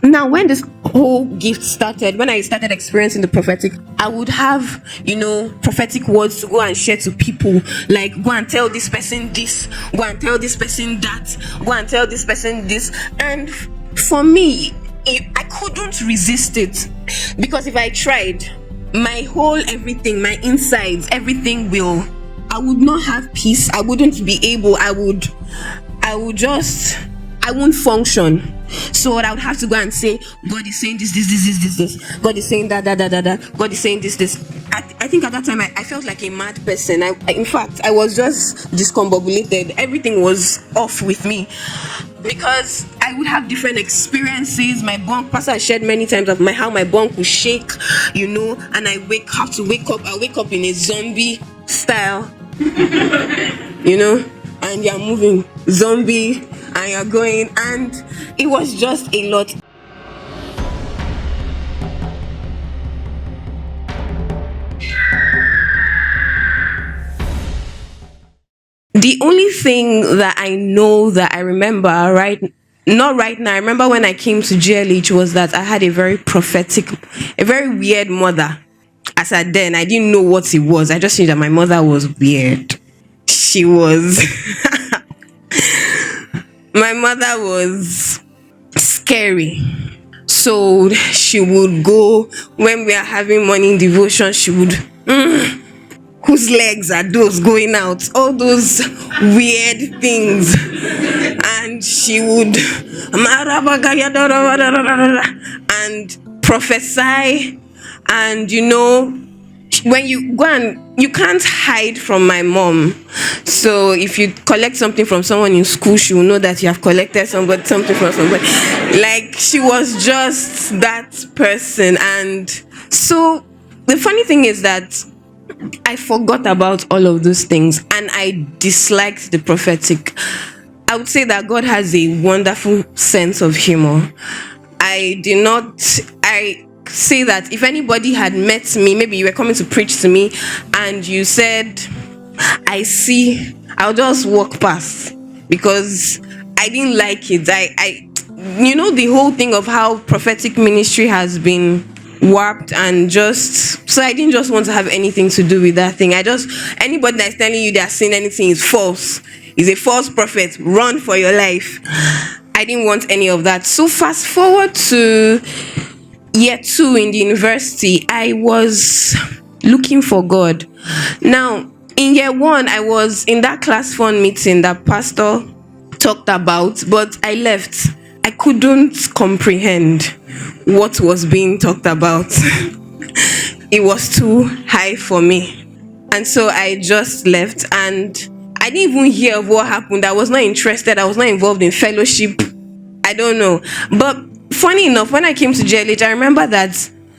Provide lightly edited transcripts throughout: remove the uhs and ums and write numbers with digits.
Now, when this whole gift started, when I started experiencing the prophetic, I would have, prophetic words to go and share to people. Like, go and tell this person this, go and tell this person that, go and tell this person this. And for me, I couldn't resist it. Because if I tried, my whole everything, my insides, everything I would not have peace. I wouldn't be able, I won't function. So I would have to go and say, God is saying this. God is saying that. God is saying this. I think at that time I felt like a mad person. In fact, I was just discombobulated. Everything was off with me because I would have different experiences. My bunk, Pastor shared many times of how my bunk would shake, and I have to wake up. I wake up in a zombie style, and you're moving zombie. And you're going, and it was just a lot. The only thing that I know that I remember, not right now, I remember when I came to GLH was that I had a very weird mother. As at then, I didn't know what it was. I just knew that my mother was weird. She was... My mother was scary. So she would go, when we are having morning devotion, she would, whose legs are those going out? All those weird things. And she would, and prophesy. And when you go and you can't hide from my mom. So if you collect something from someone in school, she will know that you have collected something from somebody. Like, she was just that person. And so the funny thing is that I forgot about all of those things and I disliked the prophetic. I would say that God has a wonderful sense of humor. I say that if anybody had met me, maybe you were coming to preach to me and you said, I see, I'll just walk past because I didn't like it. The whole thing of how prophetic ministry has been warped and so I didn't just want to have anything to do with that thing. Anybody that's telling you they're saying anything is false, is a false prophet, run for your life. I didn't want any of that. So fast forward to year 2 in the university, I was looking for God. Now, in year 1, I was in that class fund meeting that pastor talked about, but I left. I couldn't comprehend what was being talked about. It was too high for me. And so I just left and I didn't even hear of what happened. I was not interested. I was not involved in fellowship. I don't know. But funny enough, when I came to GLH, I remember that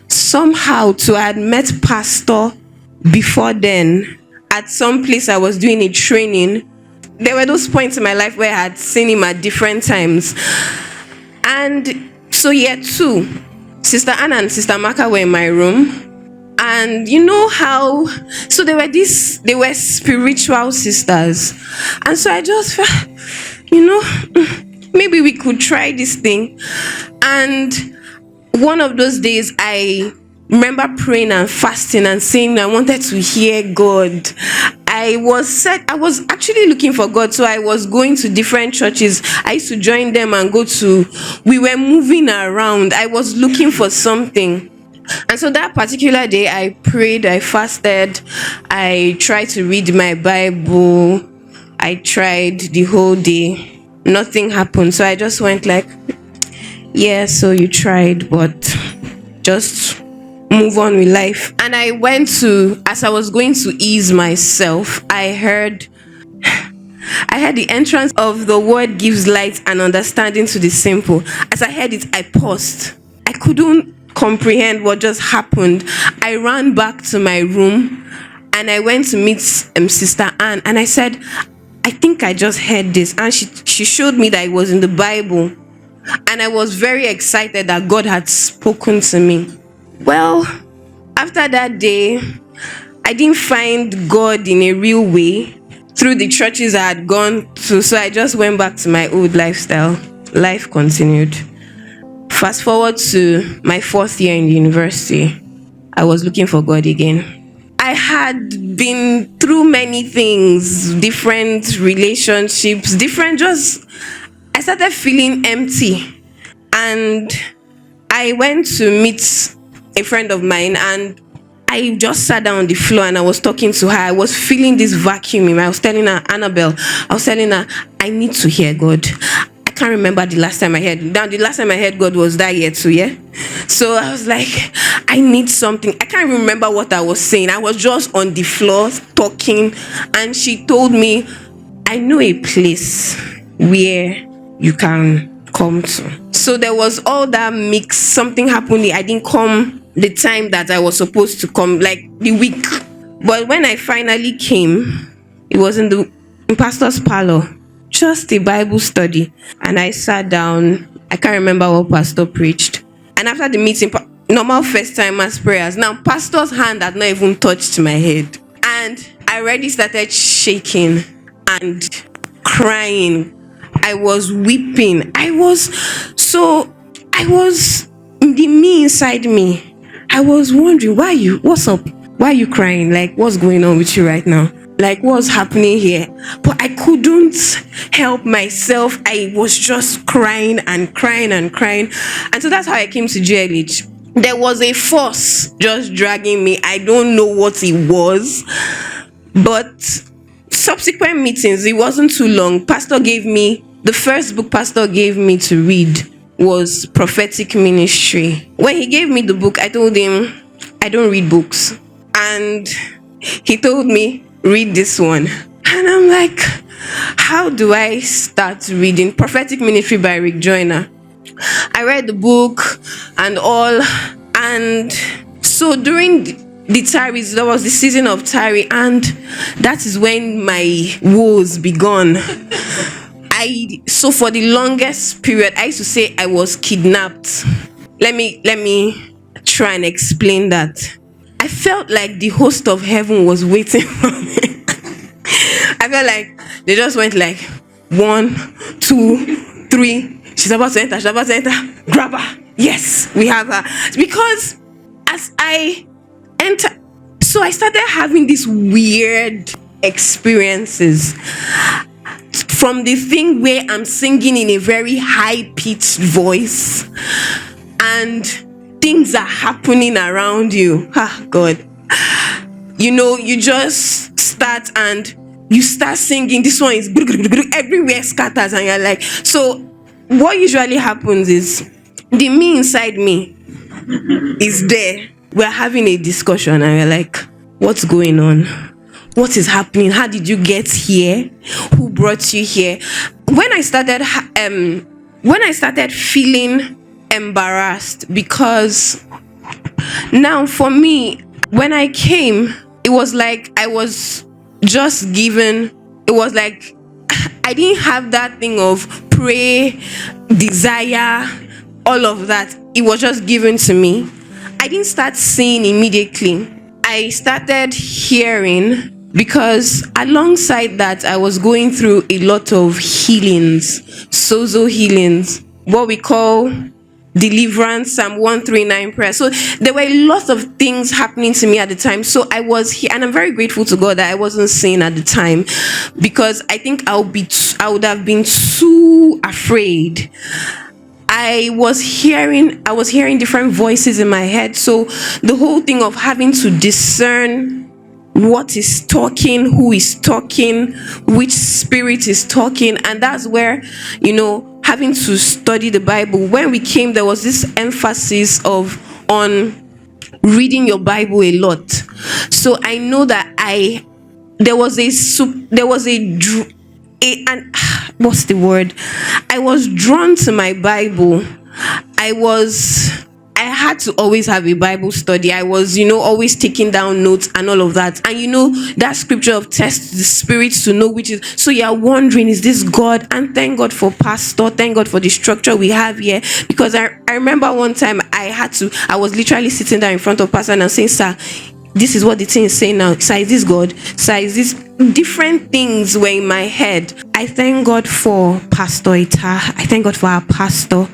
somehow I had met pastor before then at some place I was doing a training. There were those points in my life where I had seen him at different times. And so year 2, Sister Anna and Sister Maka were in my room. And so they were spiritual sisters. And so I just felt, maybe we could try this thing. And one of those days, I remember praying and fasting and saying I wanted to hear God. I was actually looking for God, so I was going to different churches. I used to join them and we were moving around. I was looking for something. And so that particular day, I prayed, I fasted, I tried to read my Bible. I tried the whole day. Nothing happened. So I just went like, yeah, so you tried, but just move on with life. And as I was going to ease myself, I heard the entrance of the word gives light and understanding to the simple. As I heard it, I paused. I couldn't comprehend what just happened. I ran back to my room and I went to meet Sister Anne and I said, I think I just heard this. And she showed me that it was in the Bible. And I was very excited that God had spoken to me. Well, after that day, I didn't find God in a real way through the churches I had gone to. So I just went back to my old lifestyle. Life continued. Fast forward to my 4th year in university, I was looking for God again. I had been through many things, different relationships, I started feeling empty. And I went to meet a friend of mine, and I just sat down on the floor and I was talking to her. I was feeling this vacuum in me. I was telling her, Annabelle, I need to hear God. I can't remember the last time I heard. Now, the last time I heard God was that year too, yeah? So I was like, I need something. I can't remember what I was saying. I was just on the floor talking, and she told me, I know a place where you can come to. So there was all that mix. Something happened. I didn't come the time that I was supposed to come, like the week. But when I finally came, it was in pastor's parlor, just a Bible study, and I sat down. I can't remember what pastor preached. And after the meeting, normal first timers prayers. Now pastor's hand had not even touched my head, and I already started shaking and crying. I was weeping. I was the me inside me. I was wondering, what's up? Why are you crying? Like, what's going on with you right now? Like, what's happening here? But I couldn't help myself. I was just crying and crying and crying. And so that's how I came to GLH. There was a force just dragging me. I don't know what it was. But subsequent meetings, it wasn't too long. The first book pastor gave me to read was Prophetic Ministry. When he gave me the book, I told him, I don't read books. And he told me, read this one. And I'm like, how do I start reading? Prophetic Ministry by Rick Joyner. I read the book and all. And so during the tarries, there was the season of tarry, and that is when my woes begun. So for the longest period, I used to say I was kidnapped. Let me try and explain that. I felt like the host of heaven was waiting for me. I felt like they just went like 1, 2, 3. She's about to enter. Grab her. Yes, we have her. Because as I enter, so I started having these weird experiences. From the thing where I'm singing in a very high-pitched voice, and things are happening around you. God. You just start and you start singing. This one is everywhere scatters, and you're like, so what usually happens is the me inside me is there. We're having a discussion, and we're like, what's going on? What is happening? How did you get here? Who brought you here? When I started feeling embarrassed, because now for me, when I came, it was like I was just given. It was like I didn't have that thing of pray, desire, all of that. It was just given to me. I didn't start seeing immediately. I started hearing. Because alongside that, I was going through a lot of healings, sozo healings, what we call deliverance, Psalm 139 prayer. So there were a lot of things happening to me at the time. So I was here, and I'm very grateful to God that I wasn't sane at the time, because I think I would have been too afraid. I was hearing different voices in my head. So the whole thing of having to discern what is talking, who is talking, which spirit is talking, and that's where, having to study the Bible. When we came, there was this emphasis on reading your Bible a lot. So I know that what's the word? I was drawn to my Bible. I had to always have a Bible study. I was, always taking down notes and all of that. And that scripture of test the spirits to know which is. So you're wondering, is this God? And thank God for pastor. Thank God for the structure we have here. Because I remember one time I was literally sitting there in front of pastor and I'm saying, sir, this is what the thing is saying now. Sir, is this God? Sir, is this? Different things were in my head. I thank God for Pastor Ita. I thank God for our pastor,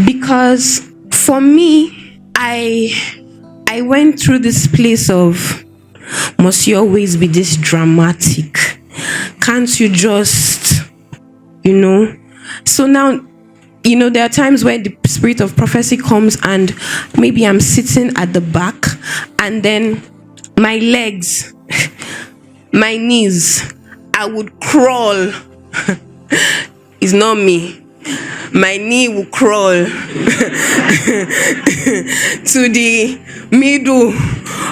because for me, I went through this place of, must you always be this dramatic? Can't you just, So now, there are times where the spirit of prophecy comes, and maybe I'm sitting at the back, and then my legs, my knees, I would crawl. It's not me. My knee will crawl to the middle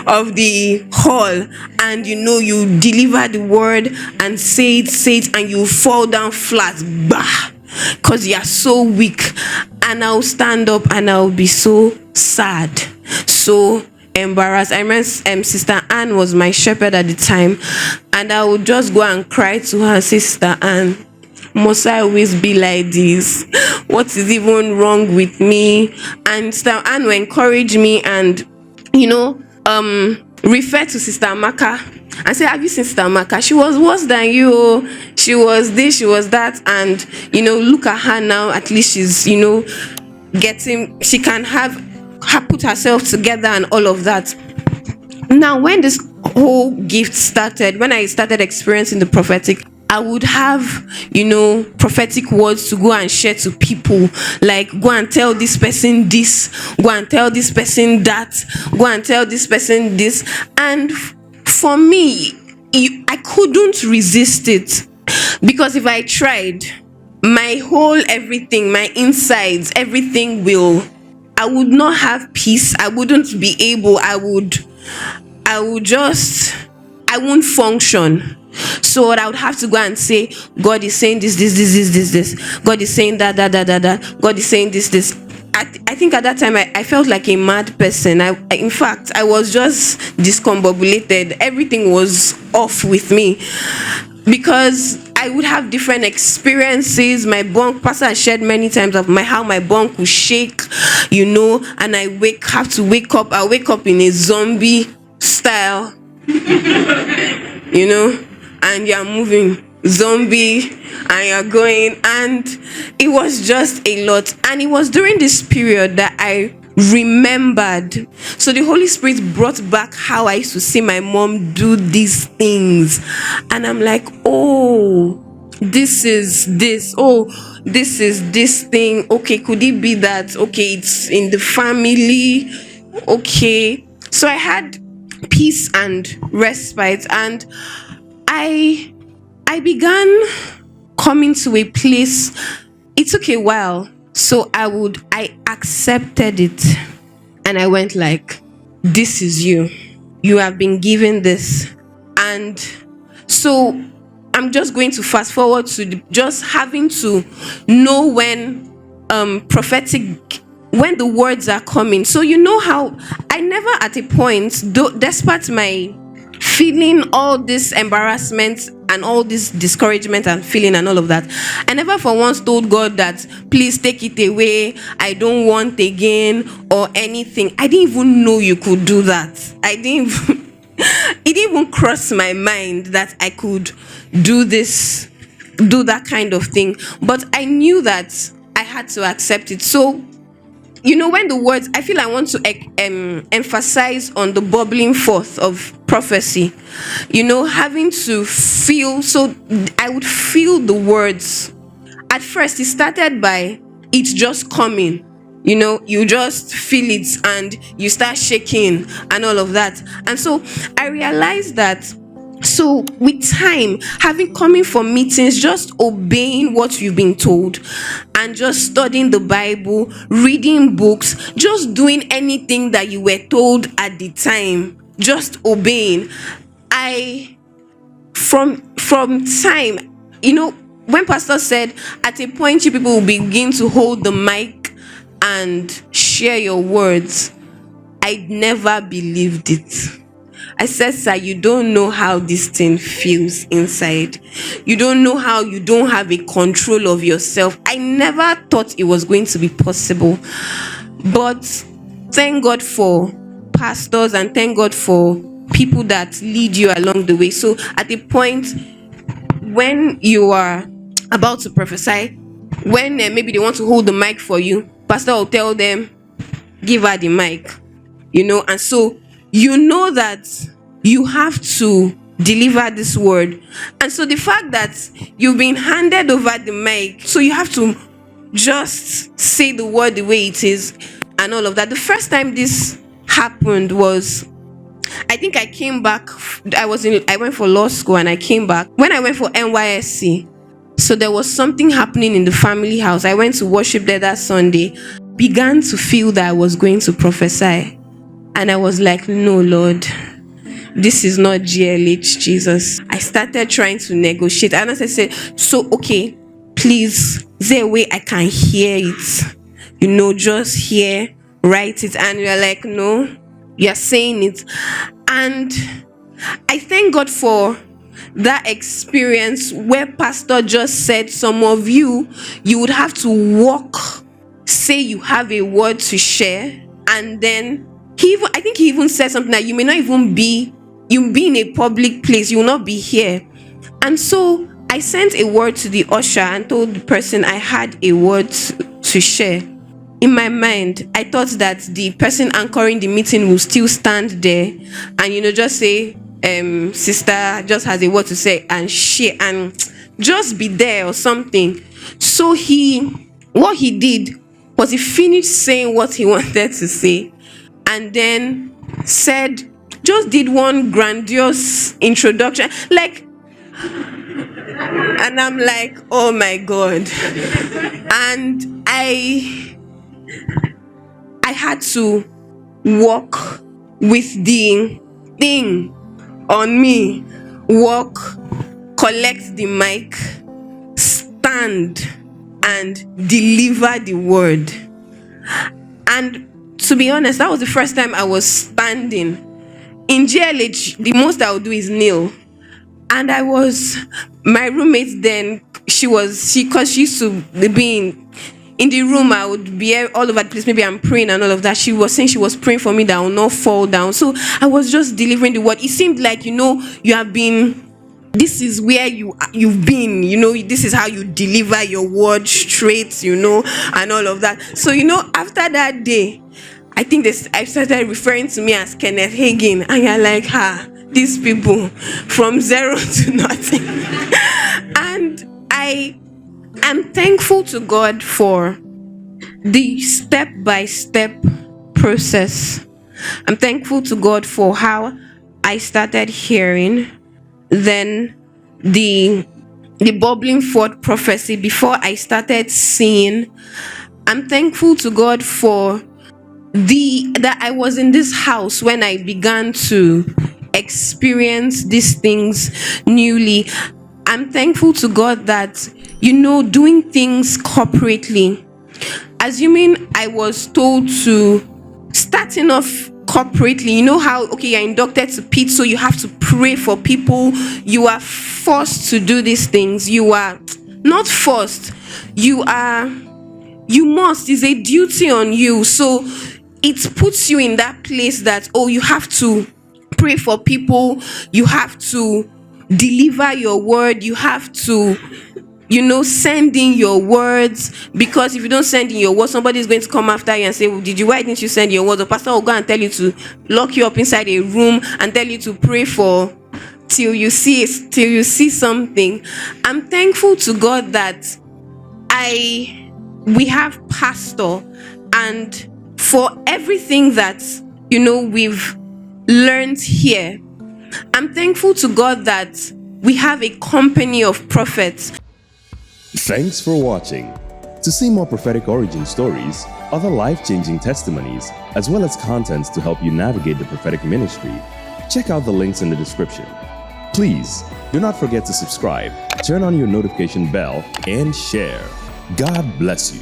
of the hall, and you deliver the word and say it, and you fall down flat, because you are so weak. And I'll stand up and I'll be so sad, so embarrassed. I remember Sister Anne was my shepherd at the time, and I would just go and cry to her, Sister Anne, must I always be like this? What is even wrong with me? And Sister Anne will encourage me and refer to Sister Amaka and say, have you seen Sister Amaka? She was worse than you. She was this, she was that. And look at her now. At least she's getting, she can put herself together and all of that. Now, when this whole gift started, when I started experiencing the prophetic, I would have, prophetic words to go and share to people. Like, go and tell this person this, go and tell this person that, go and tell this person this. And for me, I couldn't resist it. Because if I tried, my whole everything, my insides, everything I would not have peace. I wouldn't be able, I won't function. So I would have to go and say, God is saying this. God is saying that. God is saying this. I think at that time I felt like a mad person. In fact, I was just discombobulated. Everything was off with me, because I would have different experiences. My bunk, Pastor has shared many times of how my bunk would shake, and I have to wake up. I wake up in a zombie style, and you're moving zombie and you're going, and it was just a lot. And it was during this period that I remembered. So the Holy Spirit brought back how I used to see my mom do these things, and I'm like, oh, this is this. Oh, this is this thing. Okay, could it be that? Okay, it's in the family. Okay, so I had peace and respite, and I began coming to a place. It took a while. So I accepted it, and I went like, this is you. You have been given this. And so I'm just going to fast forward to just having to know when prophetic, when the words are coming. So how I never at a point, despite my feeling all this embarrassment and all this discouragement and feeling and all of that, I never for once told God that, please take it away, I don't want again or anything. I didn't even know you could do that. It didn't even cross my mind that I could do that kind of thing. But I knew that I had to accept it. So when the words, I feel I want to emphasize on the bubbling forth of prophecy, having to feel. So I would feel the words. At first, it started by it just coming. You just feel it and you start shaking and all of that. And so I realized that. So with time, coming for meetings, just obeying what you've been told, and just studying the Bible, reading books, just doing anything that you were told at the time, just obeying. From time, when Pastor said at a point you people will begin to hold the mic and share your words, I never believed it. I said, sir, you don't know how this thing feels inside. You don't know how you don't have a control of yourself. I never thought it was going to be possible. But thank God for pastors, and thank God for people that lead you along the way. So at a point when you are about to prophesy, when maybe they want to hold the mic for you, pastor will tell them, give her the mic, and so that you have to deliver this word. And so the fact that you've been handed over the mic, so you have to just say the word the way it is and all of that. The first time this happened was, I think I came back. I went for law school and I came back. When I went for NYSC, so there was something happening in the family house. I went to worship there that Sunday, began to feel that I was going to prophesy. And I was like, no, Lord, this is not GLH, Jesus. I started trying to negotiate. And as I said, so, okay, please, is there a way I can hear it? Just hear, write it. And you're like, no, you're saying it. And I thank God for that experience where pastor just said, some of you would have to walk, say you have a word to share. And then I think he even said something that you may not even be in a public place, you will not be here. And so I sent a word to the usher and told the person I had a word to share. In my mind, I thought that the person anchoring the meeting will still stand there and just say, sister just has a word to say and share and just be there or something. So what he did was he finished saying what he wanted to say and then just did one grandiose introduction, and I'm like, oh my God. And I had to walk with the thing on me, collect the mic, stand and deliver the word. And to be honest, that was the first time I was standing. In GLH, the most I would do is kneel. And my roommate then, because she used to be in the room, I would be all over the place, maybe I'm praying and all of that. She was saying she was praying for me that I will not fall down. So I was just delivering the word. It seemed like, you have been, this is where you've been, this is how you deliver your word straight, and all of that. So, after that day, I think I started referring to me as Kenneth Hagin, and you're like, these people from zero to nothing. And I am thankful to God for the step-by-step process. I'm thankful to God for how I started hearing, then the bubbling forth prophecy before I started seeing. I'm thankful to God for that I was in this house when I began to experience these things newly. I'm thankful to God that, doing things corporately, assuming I was told to, starting off corporately, how, you're inducted to PIT, so you have to pray for people. You are forced to do these things. You are not forced. You must. It's a duty on you. So it puts you in that place that, you have to pray for people. You have to deliver your word. You have to, send in your words, because if you don't send in your words, somebody is going to come after you and say, why didn't you send your words? The pastor will go and tell you to lock you up inside a room and tell you to pray for till you see something. I'm thankful to God that we have pastor, and for everything that we've learned here. I'm thankful to God that we have a company of prophets. Thanks for watching. To see more prophetic origin stories, other life-changing testimonies, as well as contents to help you navigate the prophetic ministry, check out the links in the description. Please do not forget to subscribe, turn on your notification bell, and share. God bless you.